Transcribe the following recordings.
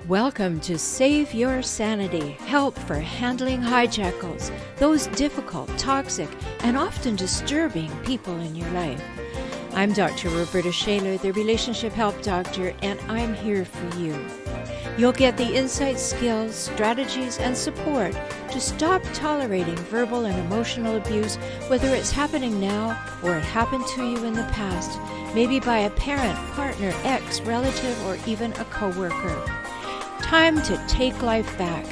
Welcome to Save Your Sanity, help for handling hijackals, those difficult, toxic, and often disturbing people in your life. I'm Dr. Rhoberta Shaler, the Relationship Help Doctor, and I'm here for you. You'll get the insight, skills, strategies, and support to stop tolerating verbal and emotional abuse, whether it's happening now or it happened to you in the past, maybe by a parent, partner, ex, relative, or even a coworker. Time to take life back,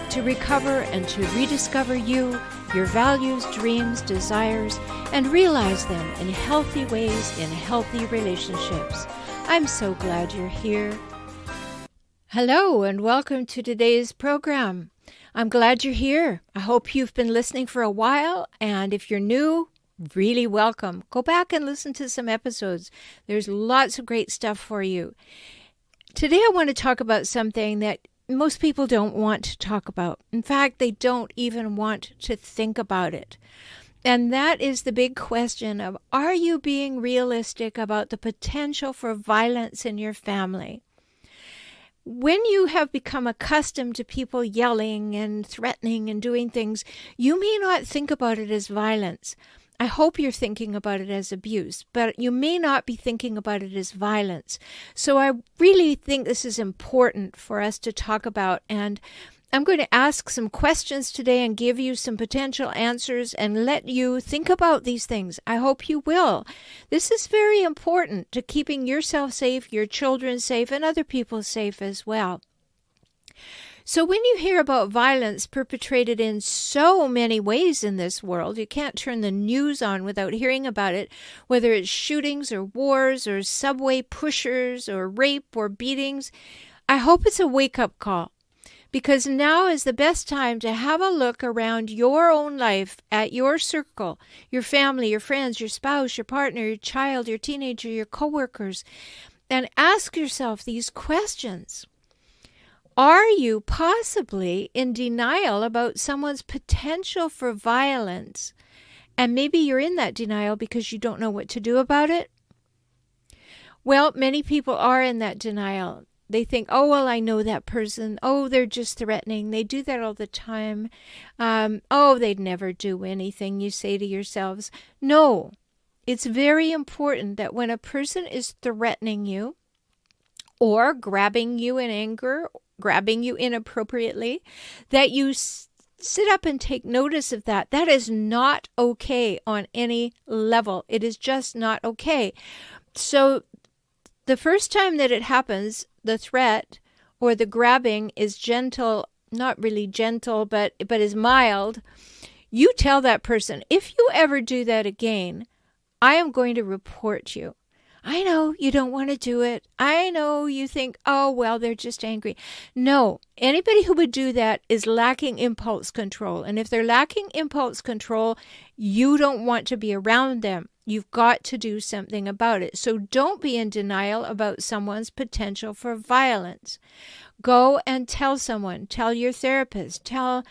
to recover and to rediscover you, your values, dreams, desires, and realize them in healthy ways in healthy relationships. I'm so glad you're here. Hello and welcome to today's program. I'm glad you're here. I hope you've been listening for a while, and if you're new, really welcome. Go back and listen to some episodes. There's lots of great stuff for you. Today I want to talk about something that most people don't want to talk about. In fact, they don't even want to think about it. And that is the big question of, are you being realistic about the potential for violence in your family? When you have become accustomed to people yelling and threatening and doing things, you may not think about it as violence. I hope you're thinking about it as abuse, but you may not be thinking about it as violence. So I really think this is important for us to talk about, and I'm going to ask some questions today and give you some potential answers and let you think about these things. I hope you will. This is very important to keeping yourself safe, your children safe, and other people safe as well. So when you hear about violence perpetrated in so many ways in this world, you can't turn the news on without hearing about it, whether it's shootings or wars or subway pushers or rape or beatings. I hope it's a wake-up call, because now is the best time to have a look around your own life, at your circle, your family, your friends, your spouse, your partner, your child, your teenager, your coworkers, and ask yourself these questions. Are you possibly in denial about someone's potential for violence? And maybe you're in that denial because you don't know what to do about it? Well, many people are in that denial. They think, oh, well, I know that person. Oh, they're just threatening. They do that all the time. They'd never do anything, you say to yourselves. No, it's very important that when a person is threatening you or grabbing you in anger, grabbing you inappropriately, that you sit up and take notice of that. That is not okay on any level. It is just not okay. So the first time that it happens, the threat or the grabbing is gentle, not really gentle, but is mild. You tell that person, if you ever do that again, I am going to report you. I know you don't want to do it. I know you think, oh, well, they're just angry. No, anybody who would do that is lacking impulse control. And if they're lacking impulse control, you don't want to be around them. You've got to do something about it. So don't be in denial about someone's potential for violence. Go and tell someone, tell your therapist, tell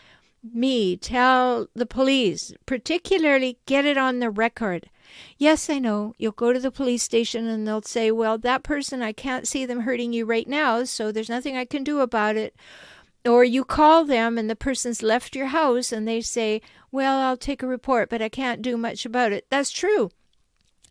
me, tell the police, particularly get it on the record. Yes, I know. You'll go to the police station and they'll say, well, that person, I can't see them hurting you right now, so there's nothing I can do about it. Or you call them and the person's left your house and they say, well, I'll take a report, but I can't do much about it. That's true.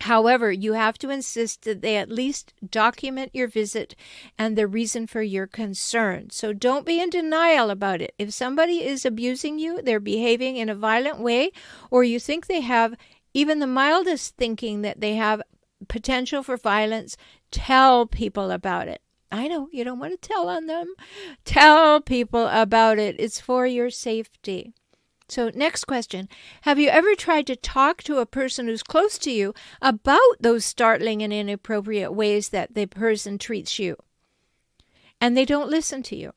However, you have to insist that they at least document your visit and the reason for your concern. So don't be in denial about it. If somebody is abusing you, they're behaving in a violent way, or you think they have even the mildest thinking that they have potential for violence, tell people about it. I know you don't want to tell on them. Tell people about it. It's for your safety. So next question, have you ever tried to talk to a person who's close to you about those startling and inappropriate ways that the person treats you? And they don't listen to you.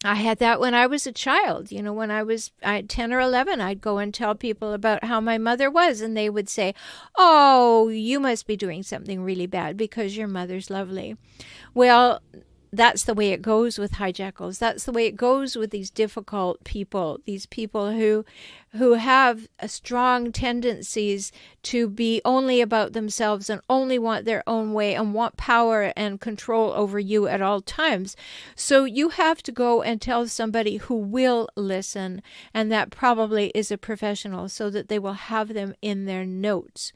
I had that when I was a child. When I was 10 or 11, I'd go and tell people about how my mother was, and they would say, oh, you must be doing something really bad because your mother's lovely. Well, that's the way it goes with hijackals. That's the way it goes with these difficult people, these people who who have strong tendencies to be only about themselves and only want their own way and want power and control over you at all times. So you have to go and tell somebody who will listen, and that probably is a professional, so that they will have them in their notes.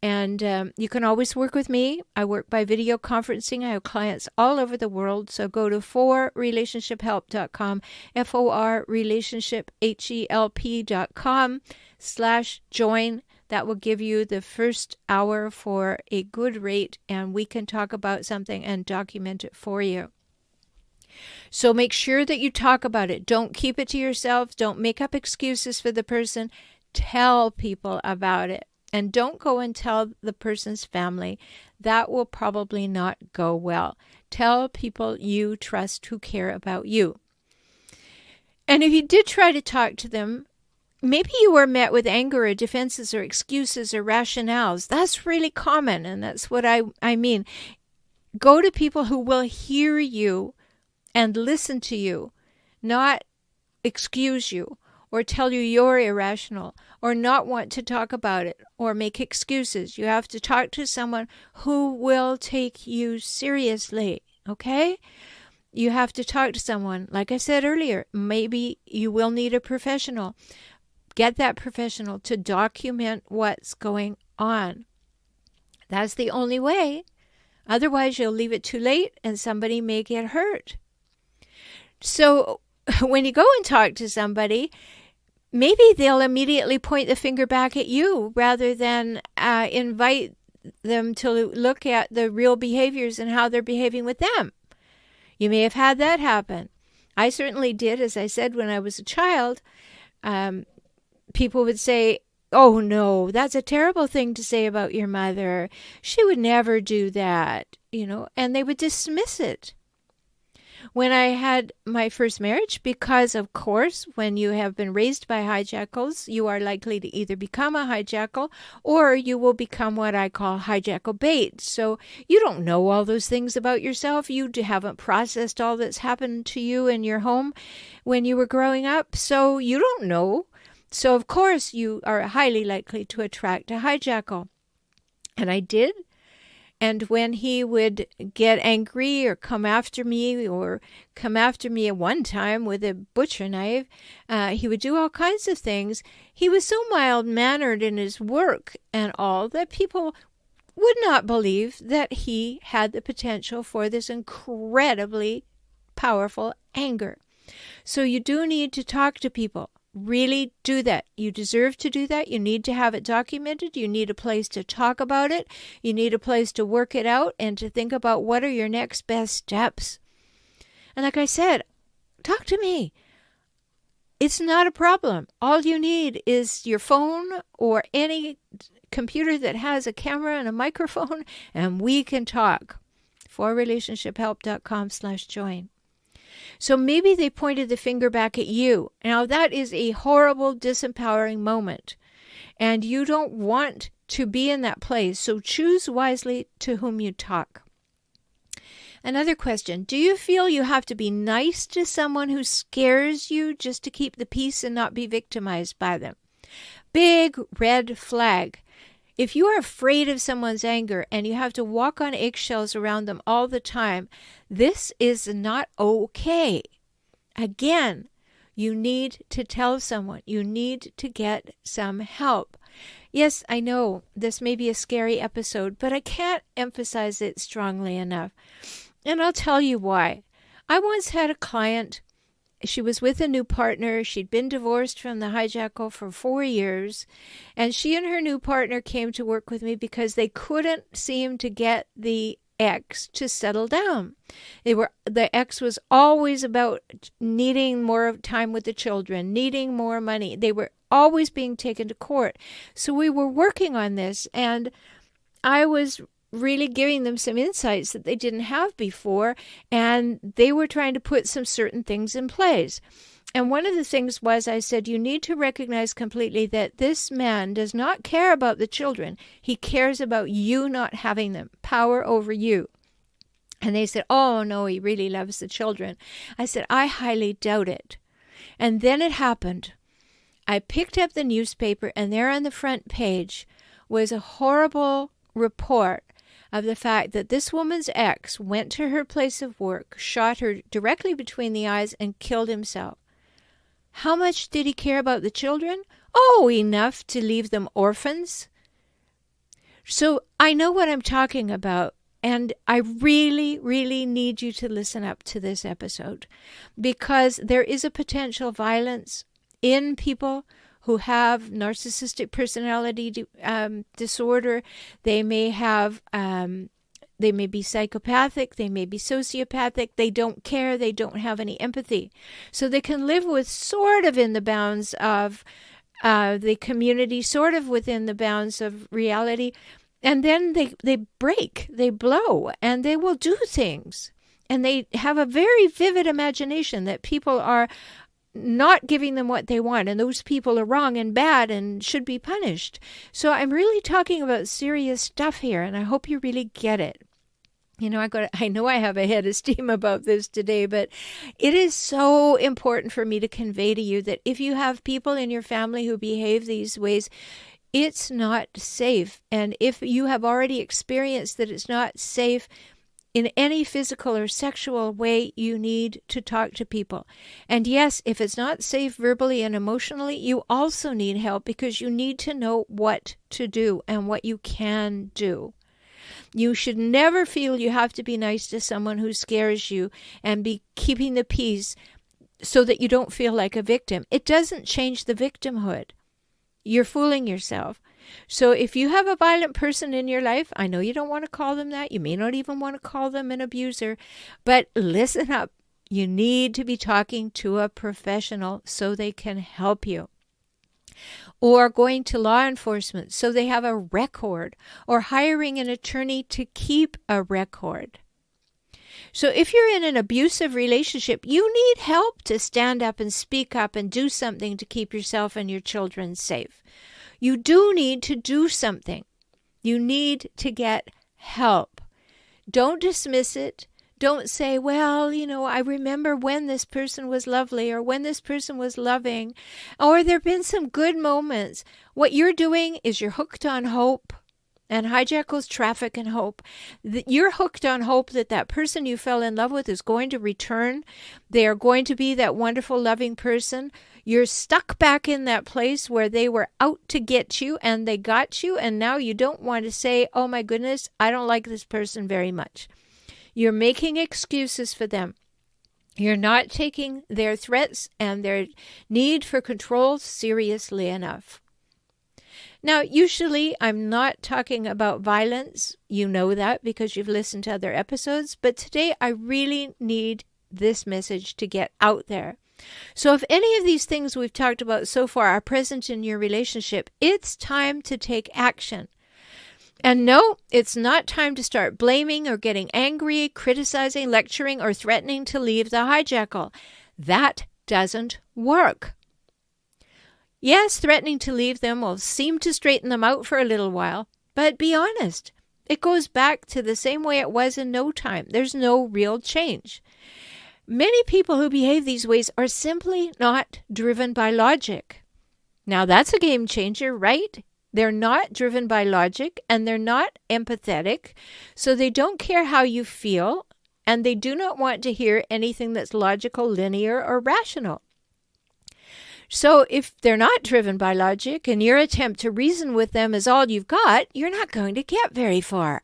And you can always work with me. I work by video conferencing. I have clients all over the world. So go to forrelationshiphelp.com, forrelationshiphelp.com/join. That will give you the first hour for a good rate, and we can talk about something and document it for you. So make sure that you talk about it. Don't keep it to yourself. Don't make up excuses for the person. Tell people about it. And don't go and tell the person's family. That will probably not go well. Tell people you trust who care about you. And if you did try to talk to them, maybe you were met with anger or defenses or excuses or rationales. That's really common, and that's what I mean. Go to people who will hear you and listen to you, not excuse you or tell you you're irrational or not want to talk about it or make excuses. You have to talk to someone who will take you seriously, okay? You have to talk to someone. Like I said earlier, maybe you will need a professional. Get that professional to document what's going on. That's the only way. Otherwise, you'll leave it too late and somebody may get hurt. So when you go and talk to somebody, maybe they'll immediately point the finger back at you rather than invite them to look at the real behaviors and how they're behaving with them. You may have had that happen. I certainly did. As I said, when I was a child, people would say, "Oh no, that's a terrible thing to say about your mother. She would never do that," and they would dismiss it. When I had my first marriage, because of course, when you have been raised by hijackals, you are likely to either become a hijackal or you will become what I call hijackal bait. So you don't know all those things about yourself. You haven't processed all that's happened to you in your home when you were growing up. So you don't know. So of course, you are highly likely to attract a hijackal. And I did. And when he would get angry or come after me at one time with a butcher knife, he would do all kinds of things. He was so mild-mannered in his work and all that people would not believe that he had the potential for this incredibly powerful anger. So you do need to talk to people. Really do that. You deserve to do that. You need to have it documented. You need a place to talk about it. You need a place to work it out and to think about what are your next best steps. And like I said, talk to me. It's not a problem. All you need is your phone or any computer that has a camera and a microphone, and we can talk. forrelationshiphelp.com/join. So maybe they pointed the finger back at you. Now that is a horrible, disempowering moment. And you don't want to be in that place. So choose wisely to whom you talk. Another question. Do you feel you have to be nice to someone who scares you just to keep the peace and not be victimized by them? Big red flag. If you are afraid of someone's anger and you have to walk on eggshells around them all the time, this is not okay. Again, you need to tell someone. You need to get some help. Yes, I know this may be a scary episode, but I can't emphasize it strongly enough. And I'll tell you why. I once had a client. She was with a new partner. She'd been divorced from the hijackal for 4 years. And she and her new partner came to work with me because they couldn't seem to get the ex to settle down. The ex was always about needing more time with the children, needing more money. They were always being taken to court. So we were working on this, and I was really giving them some insights that they didn't have before, and they were trying to put some certain things in place. And one of the things was, I said, you need to recognize completely that this man does not care about the children. He cares about you not having them, power over you. And they said, oh, no, he really loves the children. I said, I highly doubt it. And then it happened. I picked up the newspaper, and there on the front page was a horrible report of the fact that this woman's ex went to her place of work, shot her directly between the eyes, and killed himself. How much did he care about the children? Oh, enough to leave them orphans. So I know what I'm talking about, and I really, really need you to listen up to this episode, because there is a potential violence in people who have narcissistic personality disorder. They may have, they may be psychopathic, they may be sociopathic, they don't care, they don't have any empathy. So they can live with sort of in the bounds of the community, sort of within the bounds of reality, and then they break, they blow, and they will do things. And they have a very vivid imagination that people are not giving them what they want, and those people are wrong and bad and should be punished. So I'm really talking about serious stuff here, and I hope you really get it. You know, I know I have a head of steam about this today, but it is so important for me to convey to you that if you have people in your family who behave these ways, it's not safe. And if you have already experienced that it's not safe in any physical or sexual way, you need to talk to people. And yes, if it's not safe verbally and emotionally, you also need help, because you need to know what to do and what you can do. You should never feel you have to be nice to someone who scares you and be keeping the peace so that you don't feel like a victim. It doesn't change the victimhood. You're fooling yourself. So if you have a violent person in your life, I know you don't want to call them that. You may not even want to call them an abuser, but listen up. You need to be talking to a professional so they can help you. Or going to law enforcement so they have a record, or hiring an attorney to keep a record. So if you're in an abusive relationship, you need help to stand up and speak up and do something to keep yourself and your children safe. You do need to do something. You need to get help. Don't dismiss it. Don't say, well, you know, I remember when this person was lovely, or when this person was loving, or there have been some good moments. What you're doing is you're hooked on hope. And Hijackal's traffic and hope. You're hooked on hope that that person you fell in love with is going to return. They are going to be that wonderful, loving person. You're stuck back in that place where they were out to get you and they got you. And now you don't want to say, oh my goodness, I don't like this person very much. You're making excuses for them. You're not taking their threats and their need for control seriously enough. Now, usually I'm not talking about violence. You know that because you've listened to other episodes. But today I really need this message to get out there. So if any of these things we've talked about so far are present in your relationship, it's time to take action. And no, it's not time to start blaming or getting angry, criticizing, lecturing, or threatening to leave the hijackal. That doesn't work. Yes, threatening to leave them will seem to straighten them out for a little while, but be honest. It goes back to the same way it was in no time. There's no real change. Many people who behave these ways are simply not driven by logic. Now, that's a game changer, right? They're not driven by logic, and they're not empathetic, so they don't care how you feel, and they do not want to hear anything that's logical, linear, or rational. So if they're not driven by logic and your attempt to reason with them is all you've got, you're not going to get very far.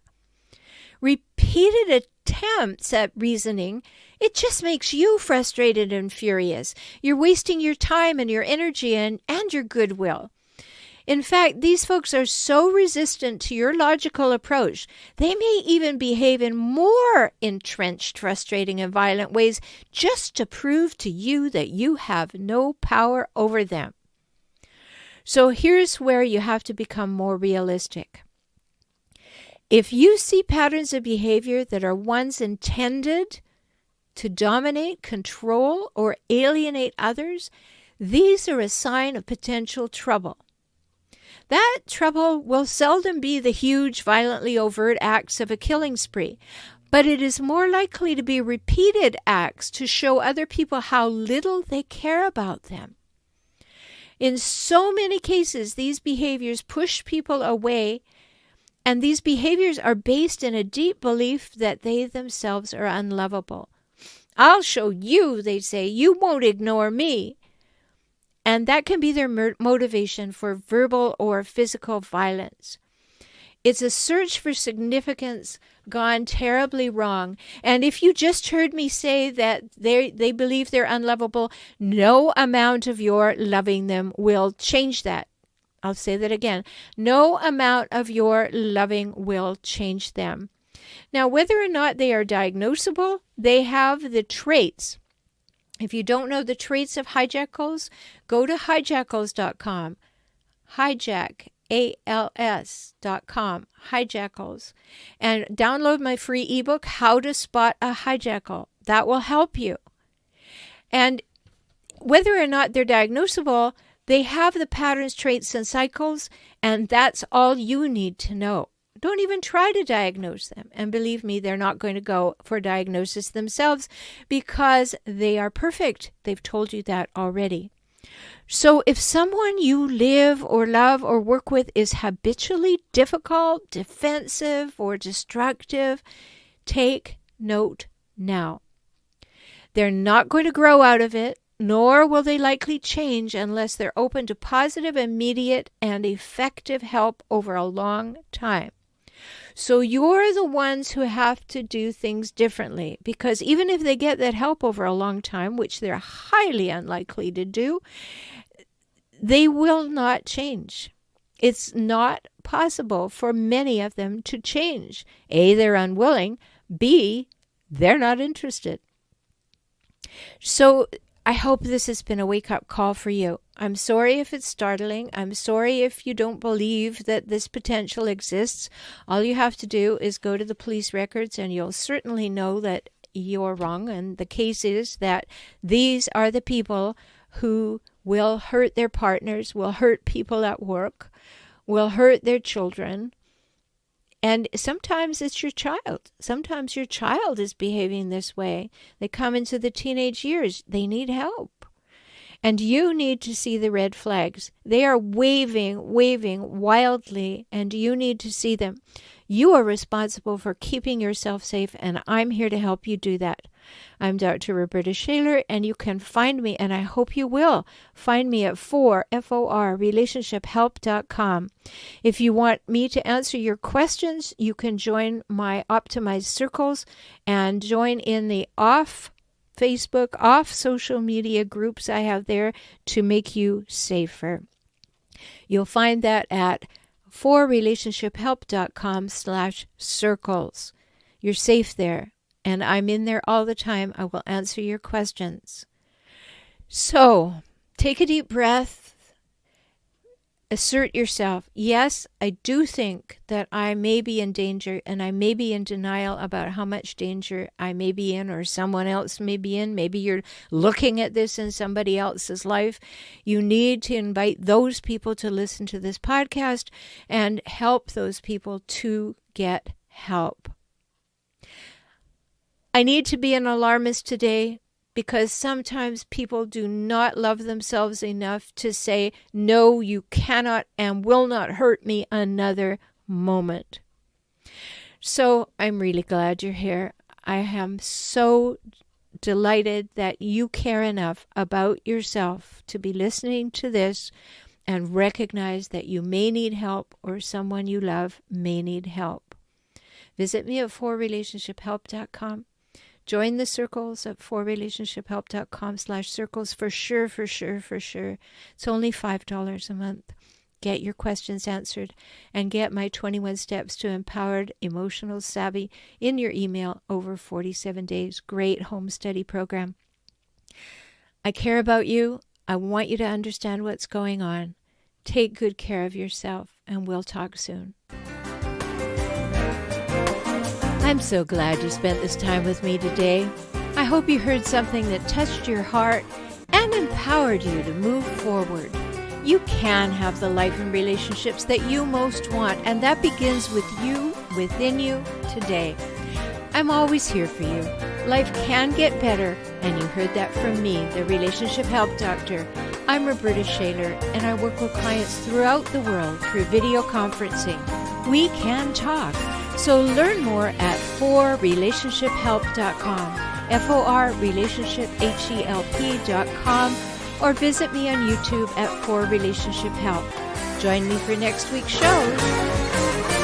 Repeated attempts at reasoning, it just makes you frustrated and furious. You're wasting your time and your energy and your goodwill. In fact, these folks are so resistant to your logical approach, they may even behave in more entrenched, frustrating, and violent ways just to prove to you that you have no power over them. So here's where you have to become more realistic. If you see patterns of behavior that are ones intended to dominate, control, or alienate others, these are a sign of potential trouble. That trouble will seldom be the huge, violently overt acts of a killing spree, but it is more likely to be repeated acts to show other people how little they care about them. In so many cases, these behaviors push people away, and these behaviors are based in a deep belief that they themselves are unlovable. I'll show you, they say, you won't ignore me. And that can be their motivation for verbal or physical violence. It's a search for significance gone terribly wrong. And if you just heard me say that they believe they're unlovable, no amount of your loving them will change that. I'll say that again. No amount of your loving will change them. Now, whether or not they are diagnosable, they have the traits. If you don't know the traits of hijackals, go to hijackals.com. Hijackals.com. Hijackals. And download my free ebook, How to Spot a Hijackal. That will help you. And whether or not they're diagnosable, they have the patterns, traits, and cycles, and that's all you need to know. Don't even try to diagnose them. And believe me, they're not going to go for diagnosis themselves because they are perfect. They've told you that already. So if someone you live or love or work with is habitually difficult, defensive, or destructive, take note now. They're not going to grow out of it, nor will they likely change unless they're open to positive, immediate, and effective help over a long time. So you're the ones who have to do things differently, because even if they get that help over a long time, which they're highly unlikely to do, they will not change. It's not possible for many of them to change. A, they're unwilling. B, they're not interested. So I hope this has been a wake-up call for you. I'm sorry if it's startling. I'm sorry if you don't believe that this potential exists. All you have to do is go to the police records and you'll certainly know that you're wrong. And the case is that these are the people who will hurt their partners, will hurt people at work, will hurt their children. And sometimes it's your child. Sometimes your child is behaving this way. They come into the teenage years. They need help. And you need to see the red flags. They are waving wildly, and you need to see them. You are responsible for keeping yourself safe, and I'm here to help you do that. I'm Dr. Rhoberta Shaler, and you can find me, and I hope you will, find me at relationshiphelp.com. If you want me to answer your questions, you can join my optimized circles and join in the off social media groups I have there to make you safer. You'll find that at relationshiphelp.com/circles. You're safe there, and I'm in there all the time. I will answer your questions. So, take a deep breath. Assert yourself. Yes, I do think that I may be in danger, and I may be in denial about how much danger I may be in or someone else may be in. Maybe you're looking at this in somebody else's life. You need to invite those people to listen to this podcast and help those people to get help. I need to be an alarmist today, because sometimes people do not love themselves enough to say, no, you cannot and will not hurt me another moment. So I'm really glad you're here. I am so delighted that you care enough about yourself to be listening to this and recognize that you may need help or someone you love may need help. Visit me at forrelationshiphelp.com. Join the circles at forrelationshiphelp.com/circles for sure. It's only $5 a month. Get your questions answered and get my 21 steps to empowered emotional savvy in your email over 47 days. Great home study program. I care about you. I want you to understand what's going on. Take good care of yourself, and we'll talk soon. I'm so glad you spent this time with me today. I hope you heard something that touched your heart and empowered you to move forward. You can have the life and relationships that you most want, and that begins with you, within you, today. I'm always here for you. Life can get better, and you heard that from me, the Relationship Help Doctor. I'm Rhoberta Shaler, and I work with clients throughout the world through video conferencing. We can talk. So learn more at forrelationshiphelp.com, forrelationshiphelp.com, or visit me on YouTube at For Relationship Help. Join me for next week's shows.